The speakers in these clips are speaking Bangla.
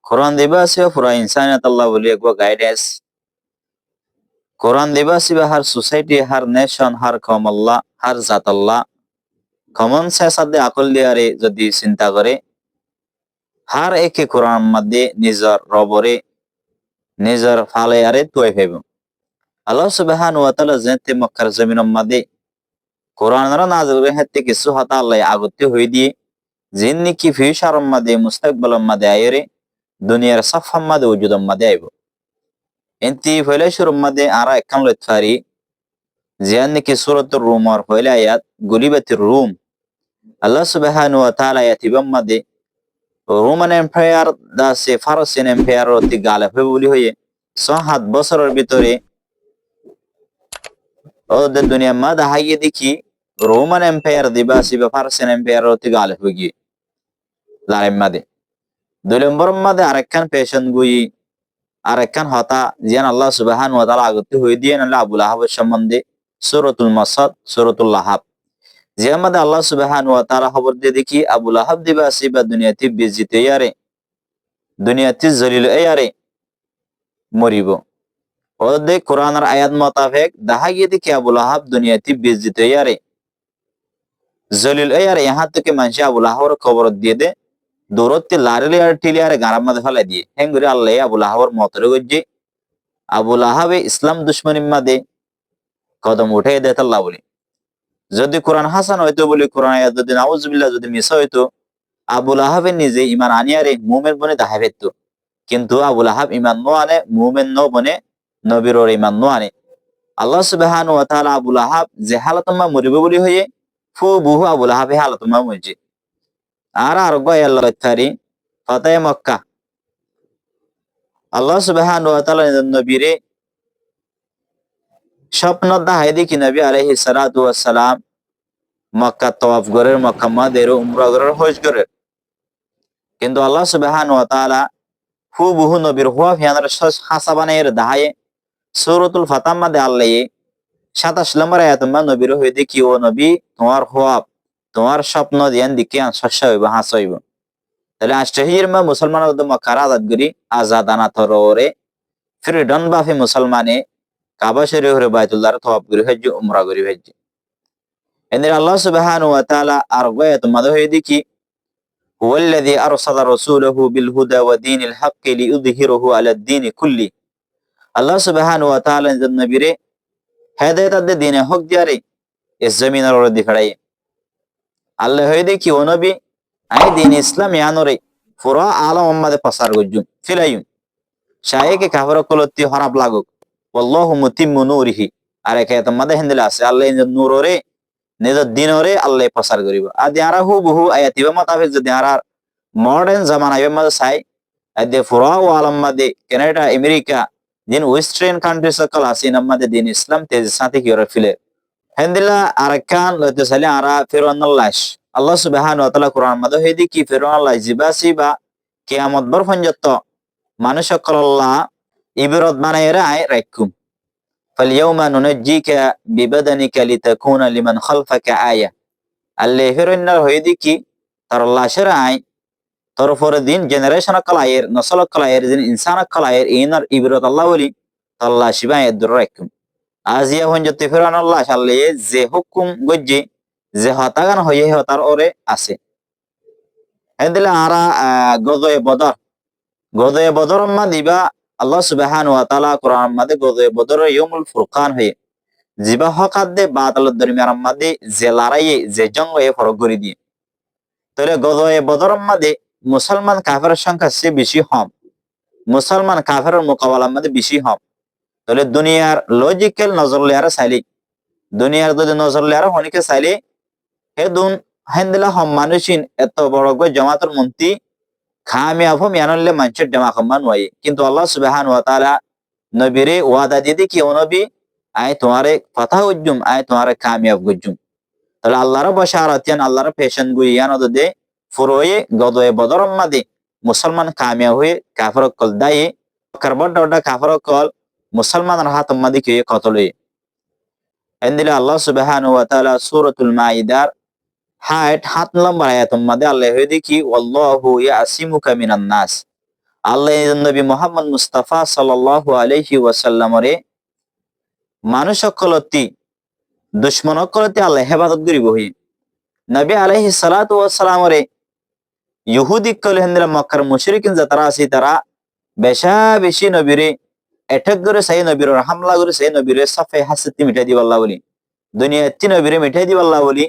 Quran dibasiba pura insaniyat Allah boli ekwa guidance. Quran dibasiba har society, har nation, har kaum Allah, har zat Allah. Common sense adde আকল দিয়ারে যদি চিন্তা করে har একে কোরআন মধ্যে নিজর রবরে নিজর ফালে আরে তুই ফেব আল্লাহ সুবহানাহু ওয়া তাআলা জেতে মক্কার জমিনের মধ্যে কোরআনরা নাযিল করে হাতে কিছু হতা আল্লাহ আগতে হই দিয়ে জিন্নি কি ফিউচারের মধ্যে মুস্তাকবালের মধ্যে আইরে দুনিয়ার সাফার মধ্যে ওজুদের মধ্যে আইব এন্তি ফলে শুরুর মধ্যে আরা একখান লইতারি জিয়ান্নি কি সূরাতুর রুম আর ফলে আয়াত গুলিবাতির রুম আল্লাহ সুবহানাহু ওয়া তাআলা আয়াতিবাম মধ্যে রোমান এম্পায়ার দা সে ফারসিয়ান এম্পায়ার অতি গালে হয়ে বলি হয়ে 7 বছরের ভিতরে ওদের দুনিয়া মাদা হাইয়ে দেখি রোমান এম্পায়ার দিবাসী বা ফারসিয়ান এম্পায়ার অতি গালে হয়ে গিয়ে লারেম মাদে 2 নম্বর মাদে আরেকখান পেশন গুই আরেকখান হতা জিয়ান আল্লাহ সুবহানাহু ওয়া তাআলা আগতে হয়ে দিয়ে নালে আবুল আহাবের সম্বন্ধে সূরাতুল মাসাদ সূরাতুল লাহাব জিয়ান মাদে আল্লাহ সুবহানাহু ওয়া তাআলা খবর দিয়ে দেখি আবুল আহাব দিবাসী বা দুনিয়াতে বিজিত ইয়ারে দুনিয়াতে জলিল ইয়ারে মরিব ওদে কোরআনের আয়াত মোতাবেক দেখা গিয়ে দেখি আবুল আহাব দুনিয়াতে বিজিত ইয়ারে জলিল ইয়ারে ইহাঁ থেকে মানুষ আবুল আহাবর খবর দিয়ে দে দৌড়তে লারেলে আর টিলিয়ারে গারার মধ্যে ফেলাই দিয়ে হেঙ্গুরি আল্লাহ আবুল আহাবর মতরে গজ্জে আবুল আহাবে ইসলাম দুশ্মনির মাদে কদম উঠে দেয় আল্লাহ বলি যদি কোরআন হাসান হইতো বলি কোরআন আয়াত যদি নাউজুবিল্লাহ যদি মিশা হইতো আবুল আহাবের নিজে ইমান আনিয়ারে মুমেন বনে দেখা পেত কিন্তু আবুল আহাব ইমান নো আনে মুমেন নো বনে নবীর ইমান নো আনে আল্লাহ সুবহানাহু ওয়া তাআলা আবুল আহাব যে হালাতমা মরিব বলি হয়ে ফু বহু আবুল আহাবে হালাতমা মরজি আর গয় আল্লাহ তারি ফাতায়ে মক্কা আল্লাহ সুবহানাহু ওয়া তাআলা নবীরে স্বপ্ন দেখায় দেখি নবী আলাইহিস সালাতু ওয়াস সালাম মক্কা তওয়াফ করে মক্কা মাদের উমরা করে হজ করে কিন্তু আল্লাহ সুবহানাহু ওয়া তাআলা ফু বহু নবীর হুয়া ফিয়ানার হাসা বানায়ের দাহায়ে সূরাতুল ফাতাহ মাদে আল্লাহ 27 নম্বর আয়াত মা নবীর হয়ে দেখি ও নবী তোমার হুয়াব তোমার স্বপ্ন দিয়ান দিকে শস্য হইব হাস হইব তাহলে আষ্টহির মা মুসলমানদের মক্কার আজাদ করি আজাদানা তররে ফ্রিডম বাফে মুসলমানে কাবা শরীফের বাইতুল্লাহর তওয়াফ করি হজ উমরা করি হজ এদের আল্লাহ সুবহানাহু ওয়া তাআলা আর গয় তোমাদের হয়ে দেখি হুয়াল্লাযী আরসালা রাসূলাহু বিল হুদা ওয়া দীনিল হাক্কি লিইয়ুযহিরাহু আলাদ দীনি কুল্লি আল্লাহ সুবহানাহু ওয়া তাআলা নবীরে হেদায়েত দে দিনে হক দিয়ারে ইস জমিনের ওপর দি ফেড়াই আল্লাহ হয়ে দেখি ও নবী আই দিন ইসলাম ইয়ানরে পুরা আলম উম্মাদে প্রচার করজুম ফিলাইম শায়েকে কাফর কলতি খারাপ লাগুক আল্লাহু মুতিম্মু নূরিহি আর একে তোমাদের হিন্দিলে আছে আল্লাহ নূররে নিজের দিনরে আল্লাহ প্রচার করিব আদি আরা হু বহু আয়াতিবা মোতাবেক যদি আর মডার্ন জামানা এর চাই আদি পুরা আলম মাদে কানাডা আমেরিকা দিন ওয়েস্টার্ন কান্ট্রি সকল আছে আমাদের দিন ইসলাম তেজ সাথে কি ওরা ফিলে হেন্দিলা আরাকান লতে সালে আরা ফিরআউনুল্লাহ আল্লাহ সুবহানাহু ওয়া তাআলা কোরআন মধ্যে হই দেখি ফিরআউনুল্লাহ জিবাসিবা কিয়ামত বর পর্যন্ত মানুষ সকল আল্লাহ ইবরাত বানায়রা আই রাখুম ফালইয়াউমা নুনজ্জিকা বিবাদানিকা লিতাকুনা লিমান খালফাকা আয়া আল্লাহ ফিরআউনুল্লাহ হই দেখি তার আল্লাহ শরাই তোর পরে দিন জেনারেশন কলায়ের নসল কলায়ের দিন ইনসান কলায়ের ইনার ইবরাত আল্লাহ বলি আল্লাহ শিবায় দূর রাখুম আজিয়া হঞ্জতে ফিরআউনুল্লাহ আল্লাহ যে হুকুম গজ্জি যে হতাগান হয়ে হতার ওরে আছে এদিলে আরা গদয়ে বদর মা দিবা আল্লাহ সুবহানাহু ওয়া তাআলা কোরআন মাদে গদয়ে বদর ইয়াউমুল ফুরকান হয়ে জিবা হকাত দে বাতাল দরমিয়ান মাদে যে লড়াইয়ে যে জঙ্গ এ ফরক করে দিয়ে তাহলে গদয়ে বদর মাদে মুসলমান কাফেরের সংখ্যা সে বেশি হম মুসলমান কাফেরের মোকাবেলার মধ্যে বেশি হম তাহলে দুনিয়ার লজিক্যাল নজর লেয়ারা চাইলে দুনিয়ার যদি নজর লেয়ারা অনেকে চাইলে হেদুন হেন্দিলা হম মানুষিন এত বড় গো জামাতের মন্ত্রী খামিয়াব হম ইয়ানলে মানুষের জামা খামান ওয়াই কিন্তু আল্লাহ সুবহানাহু ওয়া তাআলা নবীরে ওয়াদা দিয়ে কি ও নবী আয় তোমারে কথা উজ্জুম আয় তোমারে কামিয়াব গুজ্জুম তাহলে আল্লাহর বশারাত ইয়ান আল্লাহর পেশন গুইয়ান দে ফুরোয়ে গদয়ে বদর মাদে মুসলমান কামিয়াব হয়ে কাফর কল দায়ে কারবড ডডা কাফর কল মুসলমানের হাত মাদে কি কতলে এন্দিলা আল্লাহ সুবহানাহু ওয়া তাআলা সূরাতুল মাইদার 7 নম্বর আয়াত মাদে আল্লাহ হয়ে দেখি আল্লাহু ইয়াসিমুকা মিনান নাস আল্লাহ নবী মুহাম্মদ মুস্তাফা সাল্লাল্লাহু আলাইহি ওয়াসাল্লামরে মানুষ সকলতি দুশ্মন সকলতি আল্লাহ হেফাজত করিব হই নবী আলাইহিস সালাতু ওয়াসসালামরে ইহুদি কল হেন্দ্রা মক্কার মুশরিকিন যারা আছে তারা বেশা বেশি নবীরে এটাক করে সেই নবীর হামলা করে সেই নবীরে সাফে হাসতি মিটাই দিবাল্লাহ বলি দুনিয়া এত্তি নবীরে মিটাই দিবাল্লাহ বলি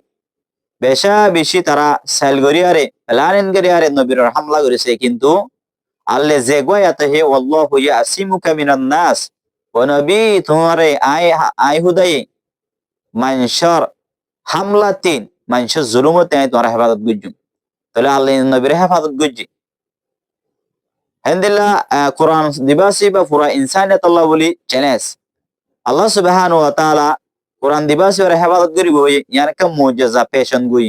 বেশা বেশি তারা সেল গরিয়ারে লানেন গরিয়ারে নবীর হামলা করেছে কিন্তু আল্লাহ যে গোয়াতে হে আল্লাহু ইয়াসিমুকা মিনান নাস ও নবী তোমারে আই হুদাই মানশর হামলাতিন মানশর জুলুমতে তোমার হেফাজত গুজুম তাহলে আল্লাহ নবীর হেফাজত গুজি হেন্দিল্লা কোরআন দিবাসী বা পুরা ইনসানিয়ত আল্লাহ বলি চ্যালেঞ্জ আল্লাহ সুবহানাহু ওয়া তাআলা কোরআন দিবাসী ওর হেফাজত করিব ইয়ার কা মুজিজা পেশন গুই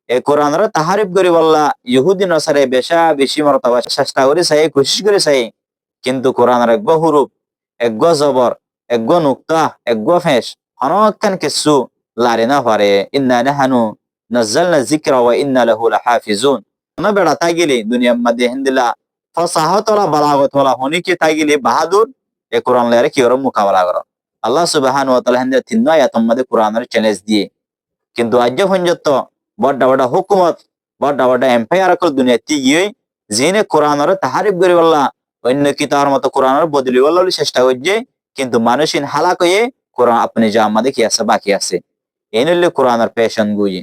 এই কোরআনরে তাহারিফ করি বললা ইহুদি নসারে বেশা বেশি মর্তবা চেষ্টা করে চাই কোশিশ করে চাই কিন্তু কোরআনের এক হুরুফ এক জবর এক নুক্তা এক ফেস অনকান কিছু লারে না পারে ইন্না নাহনু নাযালনা যিকরা ওয়া ইন্না লাহু লাহাফিজুন না বেড়া তাগিলি দুনিয়ার মধ্যে হিন্দিলা ফসাহত ওলা বালাগত ওলা হনিকে তাগিলি বাহাদুর এ কোরআন লারে কি ওর মোকাবেলা করো আল্লাহ সুবহানাহু ওয়া তাআলা হিন্দে তিন আয়াতের মধ্যে কোরআনের চ্যালেঞ্জ দিয়ে কিন্তু আজ পর্যন্ত বড় বড় হুকুমত বড় বড় এম্পায়ার কল দুনিয়াতে গিয়ে জিনে কোরআনের তাহারিফ করি বললা অন্য কিতাবের মতো কোরআনের বদলি বললা চেষ্টা করছে কিন্তু মানুষিন হালাক হয়ে কোরআন আপনি যা আমাদের কি আছে বাকি আছে এই নিলে কোরআনের পেশন গুই